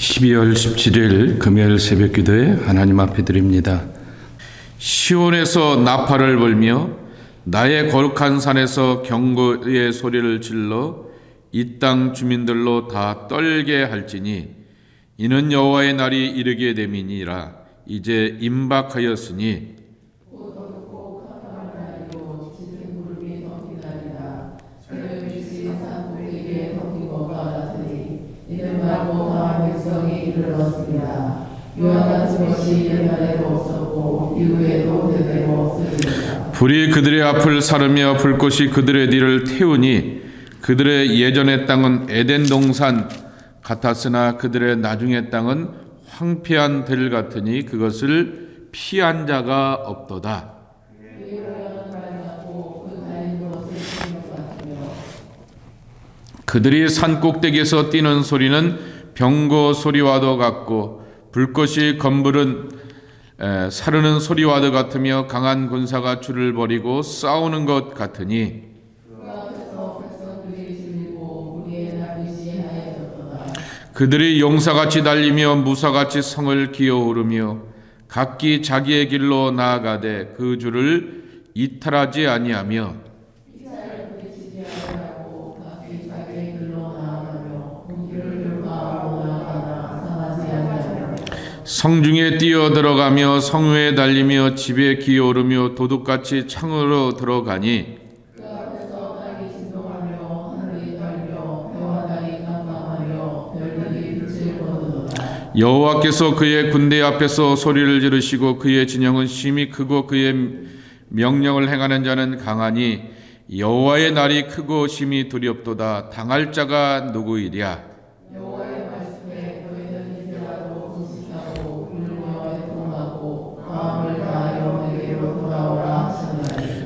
12월 17일 금요일 새벽 기도에 하나님 앞에 드립니다. 시온에서 나팔을 불며 나의 거룩한 산에서 경고의 소리를 질러 이 땅 주민들로 다 떨게 할지니 이는 여호와의 날이 이르게 됨이니라. 이제 임박하였으니 불이 그들의 앞을 사르며 불꽃이 그들의 뒤를 태우니 그들의 예전의 땅은 에덴 동산 같았으나 그들의 나중의 땅은 황폐한 들 같으니 그것을 피한 자가 없도다. 그들이 산 꼭대기에서 뛰는 소리는 병거 소리와도 같고 불꽃이 검부른 사르는 소리와도 같으며 강한 군사가 줄을 벌이고 싸우는 것 같으니 그들이 용사같이 달리며 무사같이 성을 기어오르며 각기 자기의 길로 나아가되 그 줄을 이탈하지 아니하며 성중에 뛰어들어가며 성외에 달리며 집에 기어오르며 도둑같이 창으로 들어가니 여호와께서 그의 군대 앞에서 소리를 지르시고 그의 진영은 심히 크고 그의 명령을 행하는 자는 강하니 여호와의 날이 크고 심히 두렵도다. 당할 자가 누구이랴.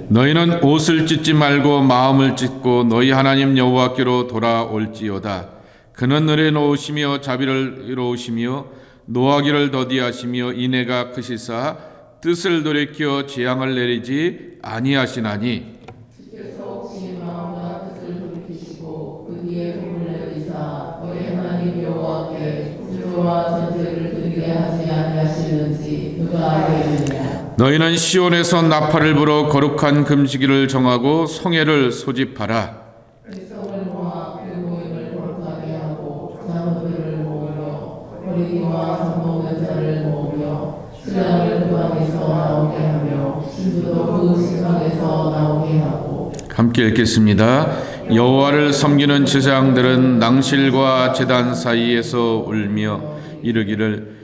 너희는 옷을 찢지 말고 마음을 찢고 너희 하나님 여호와께로 돌아올지어다. 그는 은혜 놓으시며 자비를 이루시며 노하기를 더디하시며 인애가 크시사 뜻을 돌이켜 재앙을 내리지 아니하시나니 너희는 시온에서 나팔을 불어 거룩한 금식일을 정하고 성회를 소집하라. 함께 읽겠습니다. 여호와를 섬기는 제사장들은 낭실과 제단 사이에서 울며 이르기를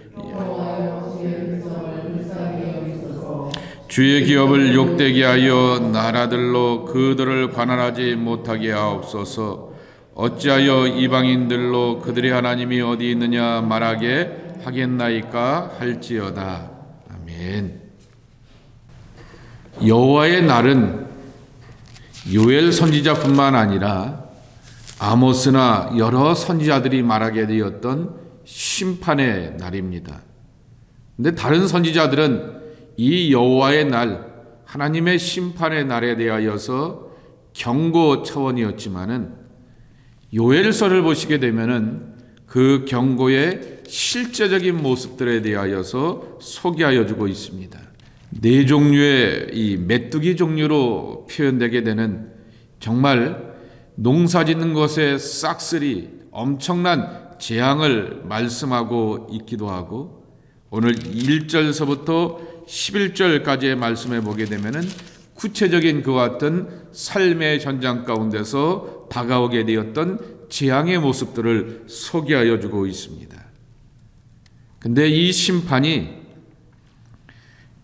주의 기업을 욕되게 하여 나라들로 그들을 관할하지 못하게 하옵소서. 어찌하여 이방인들로 그들의 하나님이 어디 있느냐 말하게 하겠나이까 할지어다. 아멘. 여호와의 날은 요엘 선지자뿐만 아니라 아모스나 여러 선지자들이 말하게 되었던 심판의 날입니다. 근데 다른 선지자들은 이 여호와의 날, 하나님의 심판의 날에 대하여서 경고 차원이었지만은 요엘서를 보시게 되면은 그 경고의 실제적인 모습들에 대하여서 소개하여 주고 있습니다. 네 종류의 이 메뚜기 종류로 표현되게 되는 정말 농사 짓는 것에 싹쓸이 엄청난 재앙을 말씀하고 있기도 하고 오늘 1절서부터 11절까지의 말씀에 보게 되면은 구체적인 그와 같은 삶의 현장 가운데서 다가오게 되었던 재앙의 모습들을 소개하여 주고 있습니다. 근데 이 심판이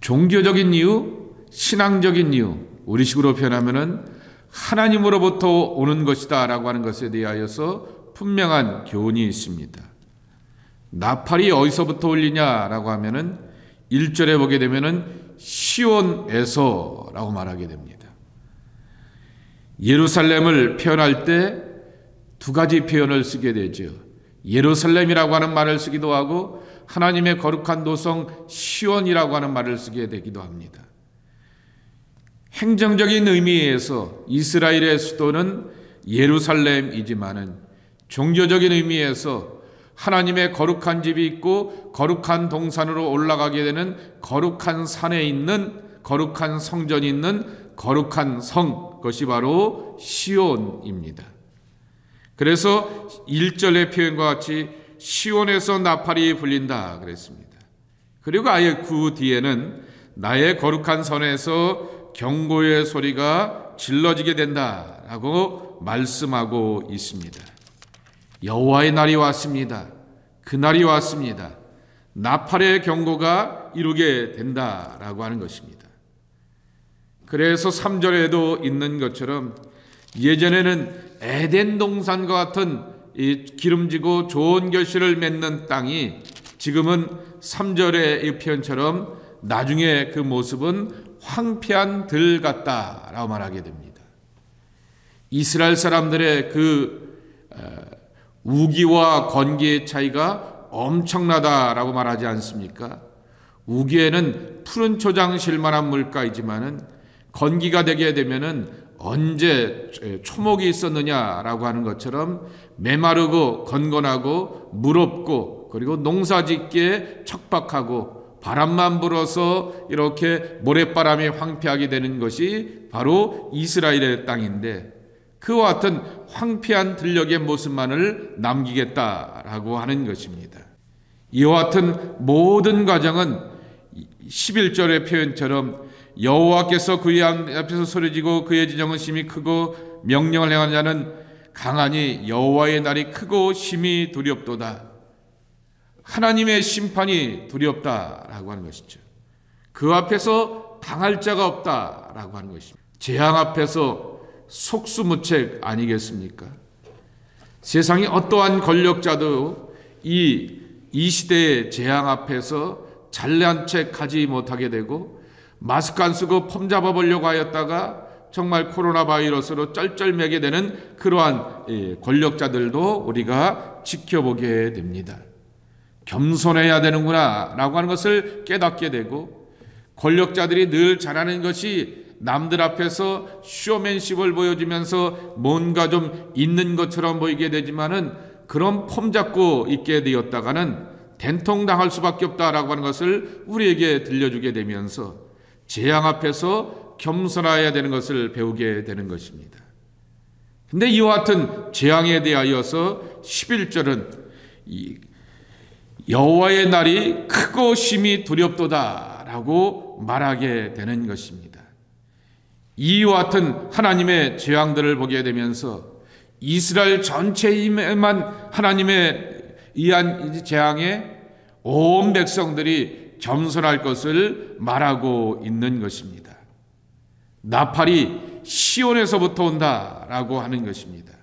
종교적인 이유, 신앙적인 이유, 우리식으로 표현하면은 하나님으로부터 오는 것이다 라고 하는 것에 대하여서 분명한 교훈이 있습니다. 나팔이 어디서부터 울리냐라고 하면은 1절에 보게 되면은 시온에서라고 말하게 됩니다. 예루살렘을 표현할 때 두 가지 표현을 쓰게 되죠. 예루살렘이라고 하는 말을 쓰기도 하고 하나님의 거룩한 도성 시온이라고 하는 말을 쓰게 되기도 합니다. 행정적인 의미에서 이스라엘의 수도는 예루살렘이지만은 종교적인 의미에서 하나님의 거룩한 집이 있고 거룩한 동산으로 올라가게 되는 거룩한 산에 있는 거룩한 성전이 있는 거룩한 성, 그것이 바로 시온입니다. 그래서 1절의 표현과 같이 시온에서 나팔이 불린다 그랬습니다. 그리고 아예 그 뒤에는 나의 거룩한 선에서 경고의 소리가 질러지게 된다라고 말씀하고 있습니다. 여호와의 날이 왔습니다. 그 날이 왔습니다. 나팔의 경고가 이루게 된다라고 하는 것입니다. 그래서 3절에도 있는 것처럼 예전에는 에덴 동산과 같은 이 기름지고 좋은 결실을 맺는 땅이 지금은 3절의 이 표현처럼 나중에 그 모습은 황폐한 들 같다라고 말하게 됩니다. 이스라엘 사람들의 그 우기와 건기의 차이가 엄청나다라고 말하지 않습니까? 우기에는 푸른 초장 실만한 물가이지만은 건기가 되게 되면은 언제 초목이 있었느냐라고 하는 것처럼 메마르고 건건하고 물 없고 그리고 농사짓기에 척박하고 바람만 불어서 이렇게 모래바람이 황폐하게 되는 것이 바로 이스라엘의 땅인데 그와 같은 황폐한 들녘의 모습만을 남기겠다라고 하는 것입니다. 이와 같은 모든 과정은 11절의 표현처럼 여호와께서 그의 앞에서 소리지고 그의 지정은 심히 크고 명령을 행하는 자는 강하니 여호와의 날이 크고 심히 두렵도다. 하나님의 심판이 두렵다라고 하는 것이죠. 그 앞에서 당할 자가 없다라고 하는 것입니다. 재앙 앞에서 속수무책 아니겠습니까? 세상의 어떠한 권력자도 이 시대의 재앙 앞에서 잘난 척 가지 못하게 되고 마스크 안 쓰고 폼 잡아보려고 하였다가 정말 코로나 바이러스로 쩔쩔매게 되는 그러한 권력자들도 우리가 지켜보게 됩니다. 겸손해야 되는구나 라고 하는 것을 깨닫게 되고 권력자들이 늘 잘하는 것이 남들 앞에서 쇼맨십을 보여주면서 뭔가 좀 있는 것처럼 보이게 되지만은 그런 폼 잡고 있게 되었다가는 된통당할 수밖에 없다라고 하는 것을 우리에게 들려주게 되면서 재앙 앞에서 겸손해야 되는 것을 배우게 되는 것입니다. 근데 이와 같은 재앙에 대하여서 11절은 여호와의 날이 크고 심히 두렵도다라고 말하게 되는 것입니다. 이와 같은 하나님의 재앙들을 보게 되면서 이스라엘 전체에만 하나님의 이한 재앙에 온 백성들이 겸손할 것을 말하고 있는 것입니다. 나팔이 시온에서부터 온다라고 하는 것입니다.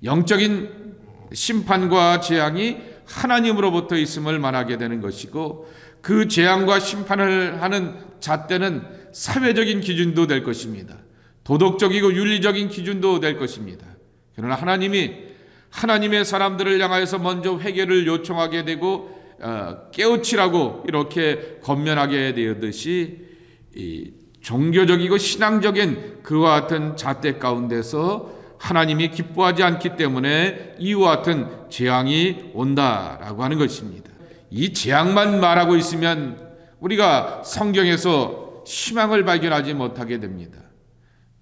영적인 심판과 재앙이 하나님으로부터 있음을 말하게 되는 것이고 그 재앙과 심판을 하는 잣대는 사회적인 기준도 될 것입니다. 도덕적이고 윤리적인 기준도 될 것입니다. 그러나 하나님의 사람들을 향하여서 먼저 회개를 요청하게 되고 깨우치라고 이렇게 권면하게 되었듯이 이 종교적이고 신앙적인 그와 같은 잣대 가운데서 하나님이 기뻐하지 않기 때문에 이와 같은 재앙이 온다라고 하는 것입니다. 이 재앙만 말하고 있으면 우리가 성경에서 희망을 발견하지 못하게 됩니다.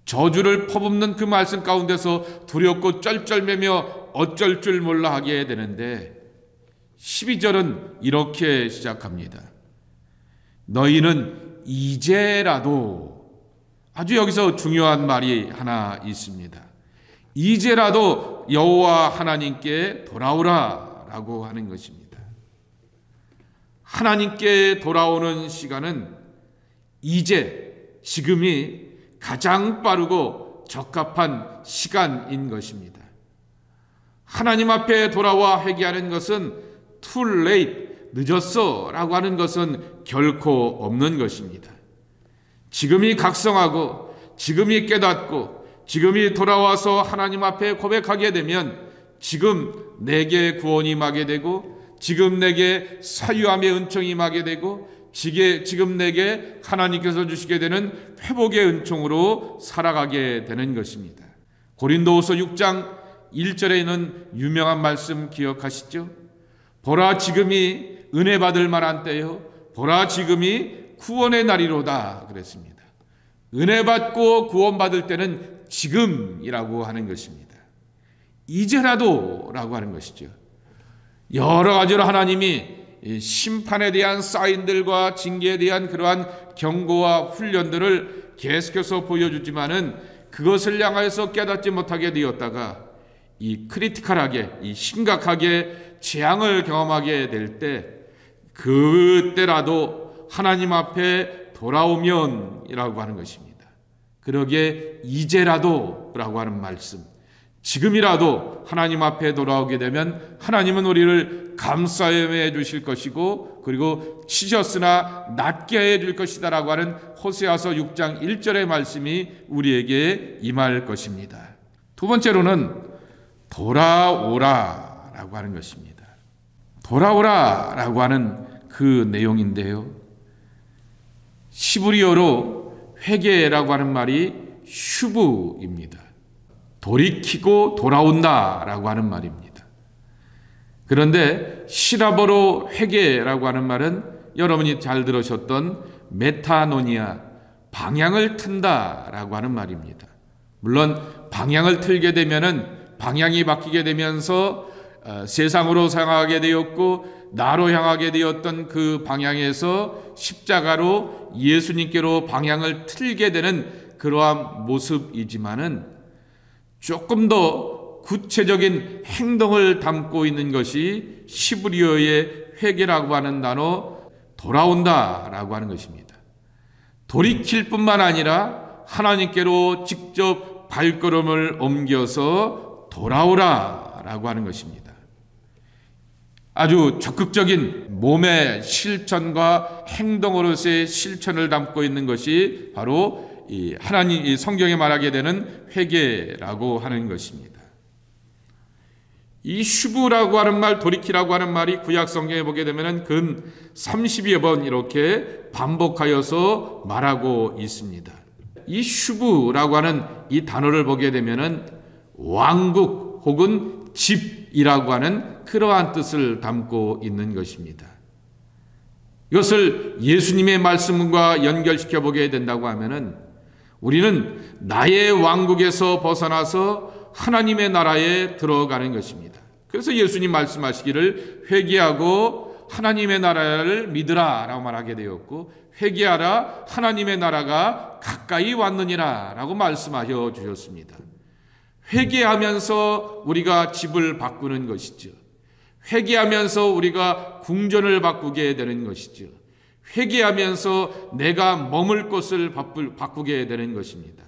저주를 퍼붓는 그 말씀 가운데서 두렵고 쩔쩔매며 어쩔 줄 몰라 하게 되는데 12절은 이렇게 시작합니다. 너희는 이제라도, 아주 여기서 중요한 말이 하나 있습니다. 이제라도 여호와 하나님께 돌아오라 라고 하는 것입니다. 하나님께 돌아오는 시간은 지금이 가장 빠르고 적합한 시간인 것입니다. 하나님 앞에 돌아와 회개하는 것은 too late, 늦었어 라고 하는 것은 결코 없는 것입니다. 지금이 각성하고 지금이 깨닫고 지금이 돌아와서 하나님 앞에 고백하게 되면 지금 내게 구원이 임하게 되고 지금 내게 사유함의 은총이 임하게 되고 지금 내게 하나님께서 주시게 되는 회복의 은총으로 살아가게 되는 것입니다. 고린도후서 6장 1절에 있는 유명한 말씀 기억하시죠? 보라 지금이 은혜 받을 만한 때요, 보라 지금이 구원의 날이로다 그랬습니다. 은혜 받고 구원 받을 때는 지금이라고 하는 것입니다. 이제라도 라고 하는 것이죠. 여러 가지로 하나님이 심판에 대한 사인들과 징계에 대한 그러한 경고와 훈련들을 계속해서 보여주지만은 그것을 향하여서 깨닫지 못하게 되었다가 이 크리티컬하게, 이 심각하게 재앙을 경험하게 될 때, 그때라도 하나님 앞에 돌아오면이라고 하는 것입니다. 그러기에 이제라도 라고 하는 말씀, 지금이라도 하나님 앞에 돌아오게 되면 하나님은 우리를 감싸여 주실 것이고, 그리고 치셨으나 낫게 해 줄 것이다 라고 하는 호세아서 6장 1절의 말씀이 우리에게 임할 것입니다. 두 번째로는 돌아오라 라고 하는 것입니다. 돌아오라 라고 하는 그 내용인데요, 시브리어로 회개라고 하는 말이 슈브입니다. 돌이키고 돌아온다 라고 하는 말입니다. 그런데 시라버로 회개라고 하는 말은 여러분이 잘 들으셨던 메타노니아, 방향을 튼다 라고 하는 말입니다. 물론 방향을 틀게 되면은 방향이 바뀌게 되면서 세상으로 향하게 되었고, 나로 향하게 되었던 그 방향에서 십자가로 예수님께로 방향을 틀게 되는 그러한 모습이지만은 조금 더 구체적인 행동을 담고 있는 것이 시브리어의 회개라고 하는 단어, 돌아온다라고 하는 것입니다. 돌이킬 뿐만 아니라 하나님께로 직접 발걸음을 옮겨서 돌아오라라고 하는 것입니다. 아주 적극적인 몸의 실천과 행동으로서의 실천을 담고 있는 것이 바로 이 하나님, 이 성경에 말하게 되는 회개라고 하는 것입니다. 이 슈브라고 하는 말, 돌이키라고 하는 말이 구약 성경에 보게 되면 근 30여 번 이렇게 반복하여서 말하고 있습니다. 이 슈브라고 하는 이 단어를 보게 되면은 왕국 혹은 집이라고 하는 그러한 뜻을 담고 있는 것입니다. 이것을 예수님의 말씀과 연결시켜 보게 된다고 하면은 우리는 나의 왕국에서 벗어나서 하나님의 나라에 들어가는 것입니다. 그래서 예수님 말씀하시기를 회개하고 하나님의 나라를 믿으라 라고 말하게 되었고, 회개하라 하나님의 나라가 가까이 왔느니라 라고 말씀하여 주셨습니다. 회개하면서 우리가 집을 바꾸는 것이죠. 회개하면서 우리가 궁전을 바꾸게 되는 것이죠. 회개하면서 내가 머물 곳을 바꾸게 되는 것입니다.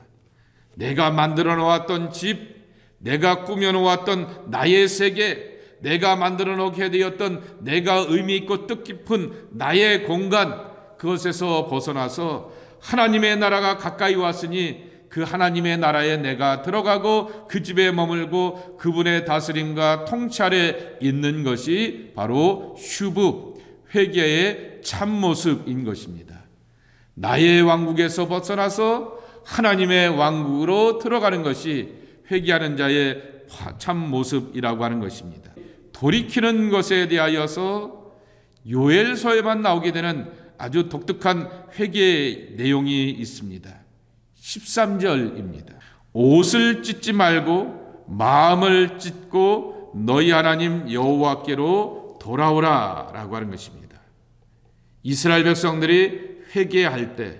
내가 만들어 놓았던 집, 내가 꾸며 놓았던 나의 세계, 내가 만들어 놓게 되었던 내가 의미 있고 뜻깊은 나의 공간, 그것에서 벗어나서 하나님의 나라가 가까이 왔으니 그 하나님의 나라에 내가 들어가고 그 집에 머물고 그분의 다스림과 통찰에 있는 것이 바로 슈브, 회개의 참모습인 것입니다. 나의 왕국에서 벗어나서 하나님의 왕국으로 들어가는 것이 회개하는 자의 참모습이라고 하는 것입니다. 돌이키는 것에 대하여서 요엘서에만 나오게 되는 아주 독특한 회개의 내용이 있습니다. 13절입니다. 옷을 찢지 말고 마음을 찢고 너희 하나님 여호와께로 돌아오라 라고 하는 것입니다. 이스라엘 백성들이 회개할 때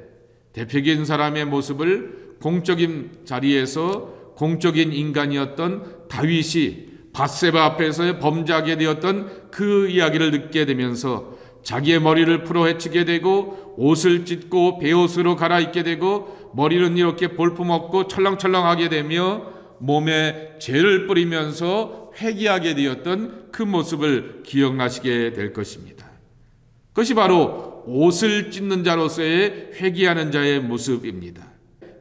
대표적인 사람의 모습을 공적인 자리에서 공적인 인간이었던 다윗이 밧세바 앞에서 범죄하게 되었던 그 이야기를 듣게 되면서 자기의 머리를 풀어 헤치게 되고 옷을 찢고 베옷으로 갈아입게 되고 머리는 이렇게 볼품없고 철렁철렁하게 되며 몸에 죄를 뿌리면서 회개하게 되었던 그 모습을 기억나시게 될 것입니다. 그것이 바로 옷을 찢는 자로서의 회개하는 자의 모습입니다.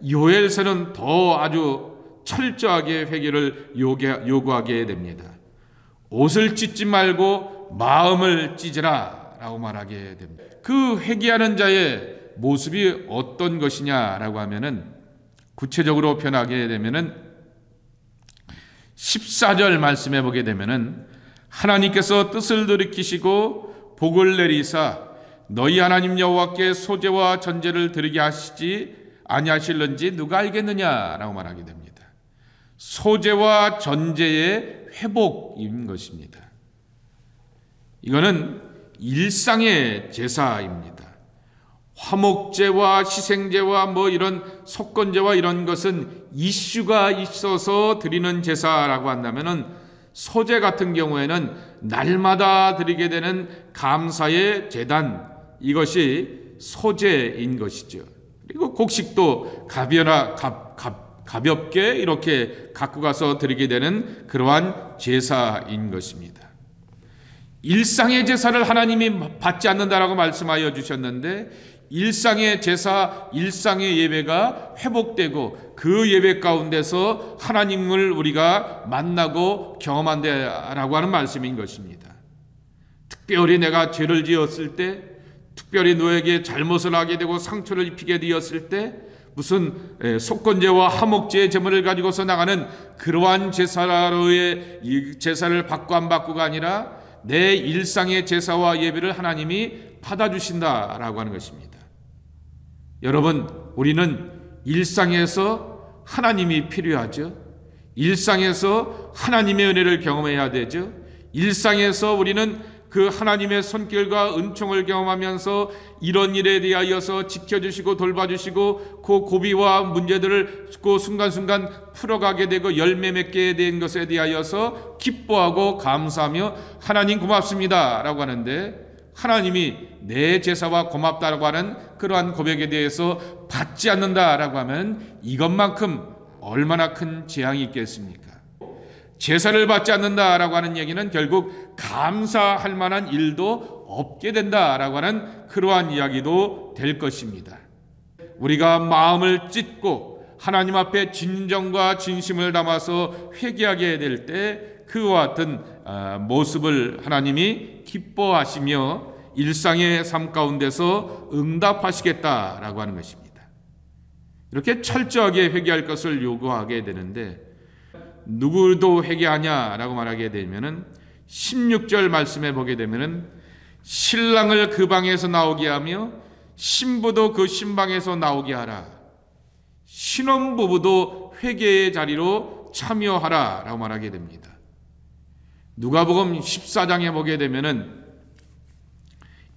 요엘서는 더 아주 철저하게 회개를 요구하게 됩니다. 옷을 찢지 말고 마음을 찢으라 라고 말하게 됩니다. 그 회개하는 자의 모습이 어떤 것이냐라고 하면은 구체적으로 표현하게 되면은 14절 말씀해 보게 되면은 하나님께서 뜻을 돌이키시고 복을 내리사 너희 하나님 여호와께 소제와 전제를 드리게 하시지 아니하실는지 누가 알겠느냐라고 말하게 됩니다. 소제와 전제의 회복인 것입니다. 이거는 일상의 제사입니다. 화목제와 희생제와 이런 속건제와 이런 것은 이슈가 있어서 드리는 제사라고 한다면은, 소제 같은 경우에는 날마다 드리게 되는 감사의 제단, 이것이 소제인 것이죠. 그리고 곡식도 가볍게 이렇게 갖고 가서 드리게 되는 그러한 제사인 것입니다. 일상의 제사를 하나님이 받지 않는다라고 말씀하여 주셨는데, 일상의 제사, 일상의 예배가 회복되고 그 예배 가운데서 하나님을 우리가 만나고 경험한다라고 하는 말씀인 것입니다. 특별히 내가 죄를 지었을 때, 특별히 너에게 잘못을 하게 되고 상처를 입히게 되었을 때, 무슨 속건제와 화목제의 제물을 가지고서 나가는 그러한 제사로의 제사를 받고 안 받고가 아니라 내 일상의 제사와 예배를 하나님이 받아주신다라고 하는 것입니다. 여러분, 우리는 일상에서 하나님이 필요하죠. 일상에서 하나님의 은혜를 경험해야 되죠. 일상에서 우리는 그 하나님의 손길과 은총을 경험하면서 이런 일에 대하여서 지켜주시고 돌봐주시고 그 고비와 문제들을 그 순간순간 풀어가게 되고 열매 맺게 된 것에 대하여서 기뻐하고 감사하며 하나님 고맙습니다 라고 하는데, 하나님이 내 제사와 고맙다라고 하는 그러한 고백에 대해서 받지 않는다라고 하면 이것만큼 얼마나 큰 재앙이 있겠습니까? 제사를 받지 않는다라고 하는 얘기는 결국 감사할 만한 일도 없게 된다라고 하는 그러한 이야기도 될 것입니다. 우리가 마음을 찢고 하나님 앞에 진정과 진심을 담아서 회개하게 될 때 그와 같은 모습을 하나님이 기뻐하시며 일상의 삶 가운데서 응답하시겠다라고 하는 것입니다. 이렇게 철저하게 회개할 것을 요구하게 되는데, 누구도 회개하냐라고 말하게 되면은 16절 말씀에 보게 되면은 신랑을 그 방에서 나오게 하며 신부도 그 신방에서 나오게 하라. 신혼부부도 회개의 자리로 참여하라라고 말하게 됩니다. 누가복음 14장에 보게 되면은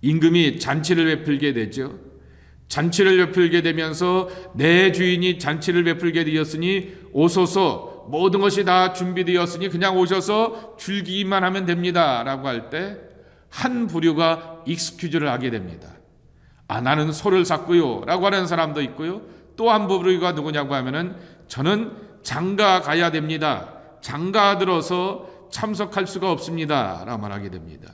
임금이 잔치를 베풀게 되죠. 잔치를 베풀게 되면서 내 주인이 잔치를 베풀게 되었으니 오소서, 모든 것이 다 준비되었으니 그냥 오셔서 즐기기만 하면 됩니다 라고 할 때 한 부류가 익스큐즈를 하게 됩니다. 나는 소를 샀고요 라고 하는 사람도 있고요, 또 한 부류가 누구냐고 하면은 저는 장가 가야 됩니다, 장가 들어서 참석할 수가 없습니다 라고 말하게 됩니다.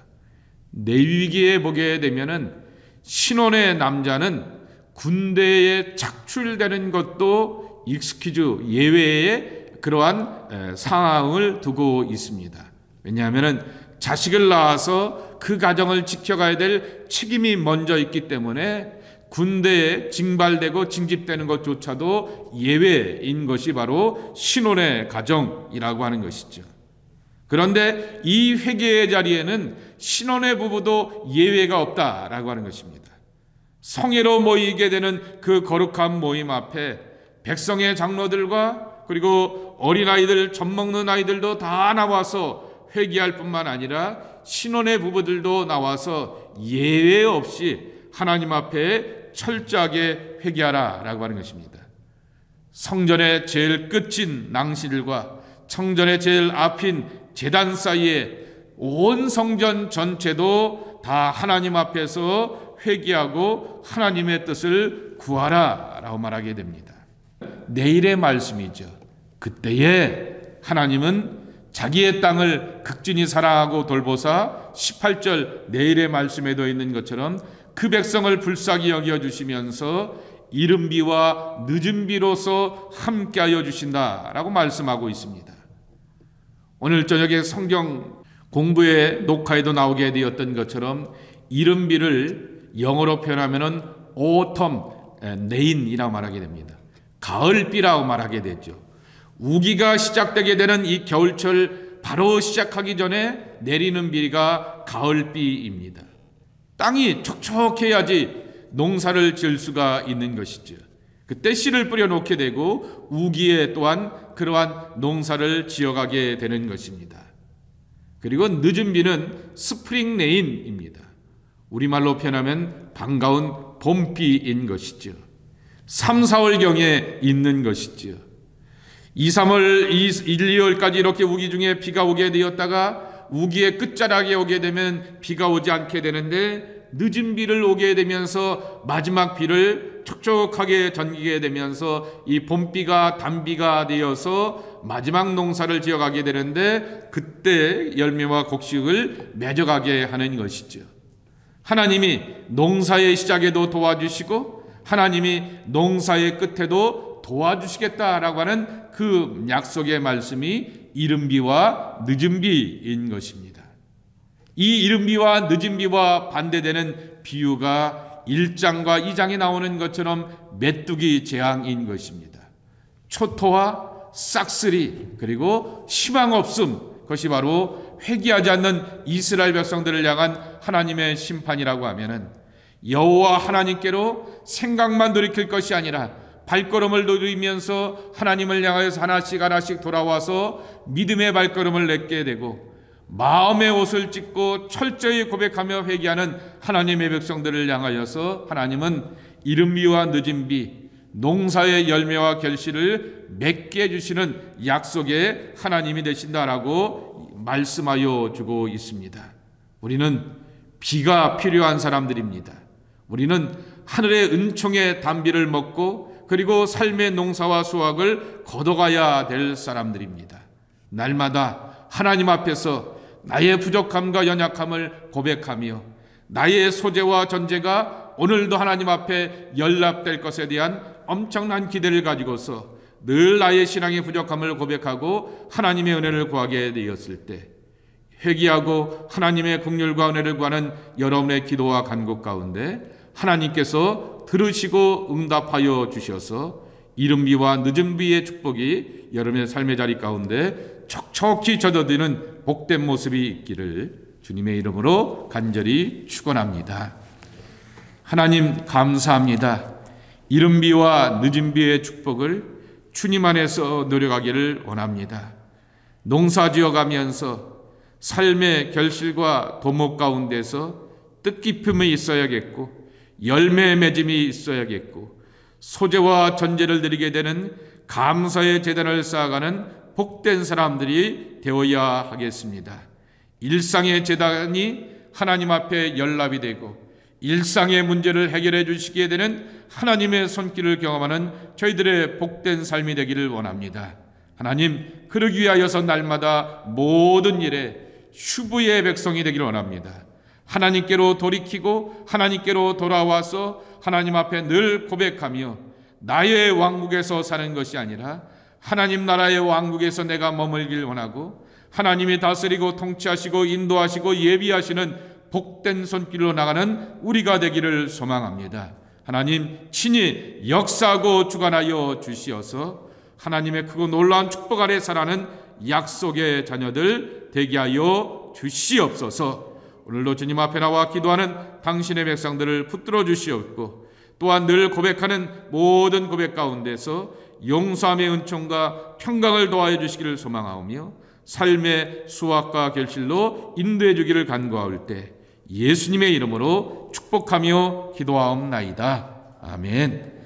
내위기에 보게 되면은 신혼의 남자는 군대에 작출되는 것도 익스큐즈, 예외의 그러한 상황을 두고 있습니다. 왜냐하면 자식을 낳아서 그 가정을 지켜가야 될 책임이 먼저 있기 때문에 군대에 징발되고 징집되는 것조차도 예외인 것이 바로 신혼의 가정이라고 하는 것이죠. 그런데 이 회개의 자리에는 신혼의 부부도 예외가 없다라고 하는 것입니다. 성회로 모이게 되는 그 거룩한 모임 앞에 백성의 장로들과 그리고 어린아이들, 젖먹는 아이들도 다 나와서 회개할 뿐만 아니라 신혼의 부부들도 나와서 예외 없이 하나님 앞에 철저하게 회개하라라고 하는 것입니다. 성전의 제일 끝인 낭실과 성전의 제일 앞인 제단 사이에 온 성전 전체도 다 하나님 앞에서 회개하고 하나님의 뜻을 구하라라고 말하게 됩니다. 내일의 말씀이죠. 그때에 하나님은 자기의 땅을 극진히 사랑하고 돌보사 18절 내일의 말씀에도 있는 것처럼 그 백성을 불쌍히 여겨주시면서 이른 비와 늦은 비로서 함께하여 주신다라고 말씀하고 있습니다. 오늘 저녁에 성경 공부의 녹화에도 나오게 되었던 것처럼 이른 비를 영어로 표현하면은 autumn rain이라고 말하게 됩니다. 가을비라고 말하게 되죠. 우기가 시작되게 되는 이 겨울철 바로 시작하기 전에 내리는 비가 가을비입니다. 땅이 촉촉해야지 농사를 지을 수가 있는 것이죠. 그때 씨를 뿌려놓게 되고 우기에 또한 그러한 농사를 지어가게 되는 것입니다. 그리고 늦은 비는 스프링 레인입니다. 우리말로 표현하면 반가운 봄비인 것이죠. 3, 4월경에 있는 것이죠. 2, 3월, 1, 2월까지 이렇게 우기 중에 비가 오게 되었다가 우기의 끝자락에 오게 되면 비가 오지 않게 되는데 늦은 비를 오게 되면서 마지막 비를 촉촉하게 전기게 되면서 이 봄비가 단비가 되어서 마지막 농사를 지어가게 되는데 그때 열매와 곡식을 맺어가게 하는 것이죠. 하나님이 농사의 시작에도 도와주시고 하나님이 농사의 끝에도 도와주시겠다라고 하는 그 약속의 말씀이 이른 비와 늦은 비인 것입니다. 이 이른 비와 늦은 비와 반대되는 비유가 1장과 2장에 나오는 것처럼 메뚜기 재앙인 것입니다. 초토화, 싹쓸이, 그리고 희망 없음, 그것이 바로 회개하지 않는 이스라엘 백성들을 향한 하나님의 심판이라고 하면은 여호와 하나님께로 생각만 돌이킬 것이 아니라 발걸음을 돌리면서 하나님을 향하여서 하나씩 하나씩 돌아와서 믿음의 발걸음을 맺게 되고 마음의 옷을 찢고 철저히 고백하며 회개하는 하나님의 백성들을 향하여서 하나님은 이른 비와 늦은 비, 농사의 열매와 결실을 맺게 해주시는 약속의 하나님이 되신다라고 말씀하여 주고 있습니다. 우리는 비가 필요한 사람들입니다. 우리는 하늘의 은총의 단비를 먹고 그리고 삶의 농사와 수확을 거둬가야 될 사람들입니다. 날마다 하나님 앞에서 나의 부족함과 연약함을 고백하며 나의 소재와 전제가 오늘도 하나님 앞에 연락될 것에 대한 엄청난 기대를 가지고서 늘 나의 신앙의 부족함을 고백하고 하나님의 은혜를 구하게 되었을 때 회개하고 하나님의 긍휼과 은혜를 구하는 여러분의 기도와 간구 가운데 하나님께서 들으시고 응답하여 주셔서 이른 비와 늦은 비의 축복이 여러분의 삶의 자리 가운데 촉촉히 젖어드는 복된 모습이 있기를 주님의 이름으로 간절히 축원합니다. 하나님 감사합니다. 이른 비와 늦은 비의 축복을 주님 안에서 누려가기를 원합니다. 농사 지어가면서 삶의 결실과 도목 가운데서 뜻깊음이 있어야겠고 열매 맺음이 있어야겠고 소재와 전제를 드리게 되는 감사의 제단을 쌓아가는 복된 사람들이 되어야 하겠습니다. 일상의 제단이 하나님 앞에 연락이 되고 일상의 문제를 해결해 주시게 되는 하나님의 손길을 경험하는 저희들의 복된 삶이 되기를 원합니다. 하나님, 그러기 위하여서 날마다 모든 일에 휴부의 백성이 되기를 원합니다. 하나님께로 돌이키고 하나님께로 돌아와서 하나님 앞에 늘 고백하며 나의 왕국에서 사는 것이 아니라 하나님 나라의 왕국에서 내가 머물길 원하고 하나님이 다스리고 통치하시고 인도하시고 예비하시는 복된 손길로 나가는 우리가 되기를 소망합니다. 하나님 친히 역사하고 주관하여 주시어서 하나님의 크고 놀라운 축복 아래 살아가는 약속의 자녀들 되게 하여 주시옵소서. 오늘도 주님 앞에 나와 기도하는 당신의 백성들을 붙들어 주시옵고 또한 늘 고백하는 모든 고백 가운데서 용서함의 은총과 평강을 도와해 주시기를 소망하오며 삶의 수확과 결실로 인도해 주기를 간구하올 때 예수님의 이름으로 축복하며 기도하옵나이다. 아멘.